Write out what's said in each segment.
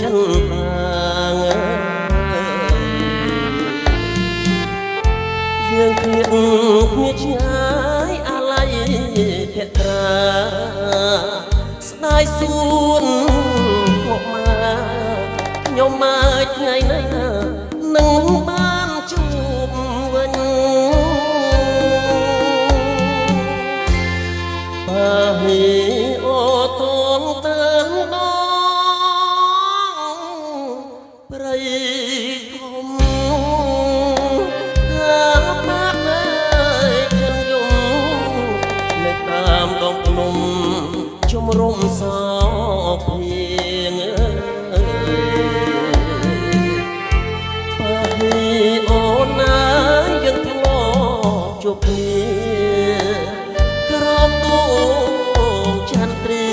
នបាងយើងឃ្លៀតគ្នាឆ្ងាយអាឡ័យភក្ត្រាស្ដាយសួនមកមកខ្ញុំមកថ្ងៃណានឹងបានជួបវិញបើអូតងទៅដងព្រៃធំហាបាក់ហើយចិនយំនៅតាមដងភ្នំជំរុំសោភៀងអូនណាយើងធ្លាប់ជួបគ្នាក្រោមទូចន្ទ្រី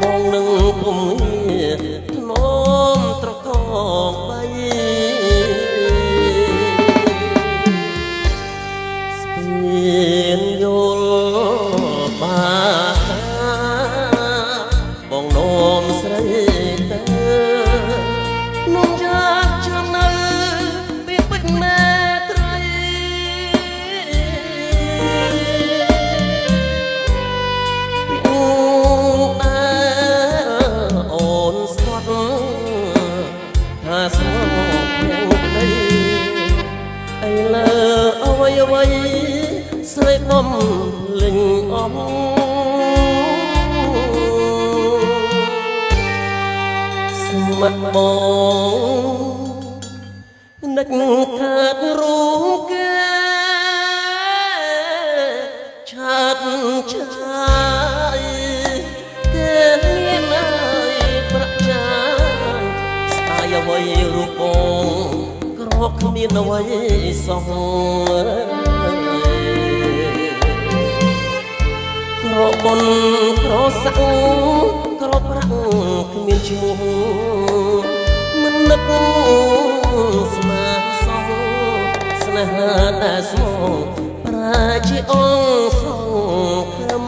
បងនឹងពុំងារធ្នមត្រកកបីស្ពានយល់បាបងនោមស្រីទៅនោះយកចំនៅពីពេញមេត្រីពីអូតែអូនស្គាល់ថាស្មោកយ៉ាងក្ដីឥឡូវអ្វីអ្វីស្រីបំលេងអស់ស្មាត់បងនឹកខាតរូបគេឆាតឆាយគេមានហើយប្រចាស្ដាយអ្វីរូបបងក្រកគ្មានអ្វីសោះក្របុនក្រសាក់ក្រប្រាក់គ្មានឈ្មោះមិននឹកស្មាសោះស្នេហាតែស្មោះប្រាជាអង្គសងខំ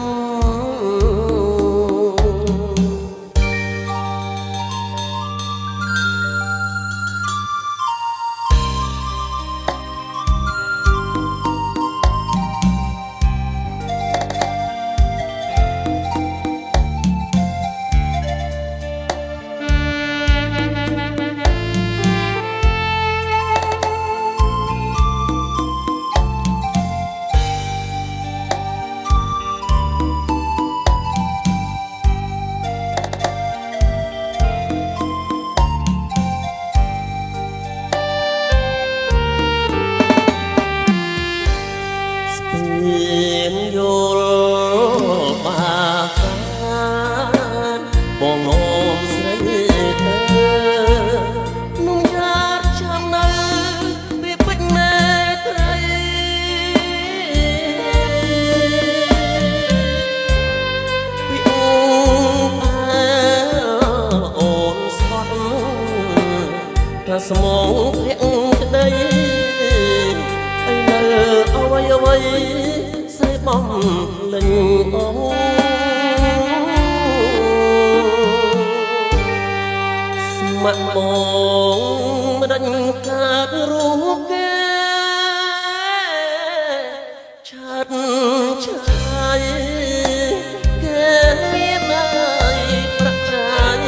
យល់បាបងនោមស្រីទៅនំយ៉ាតចាំនៅពីពេញមេត្រីពីអូនតែអូនស្គាល់ថាស្មងភក្តីឥឡូវអ្វីអ្វីស្រីបំលេងអូស្មាត់បងមិនដាច់ខាតរូបគេឆាតឆាយគេមានហើយប្រចាយ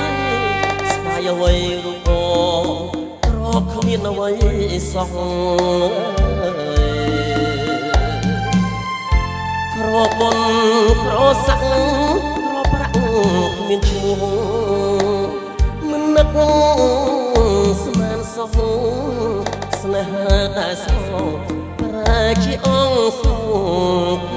ស្ដាយអ្វីរូបបងក្រកគ្មានអ្វីសោះក្របុនក្រសាក់ក្រប្រាក់គ្មានឈ្មោះមិននឹកស្មានសោះស្នេហាតែសោះប្រែជាអង្គសង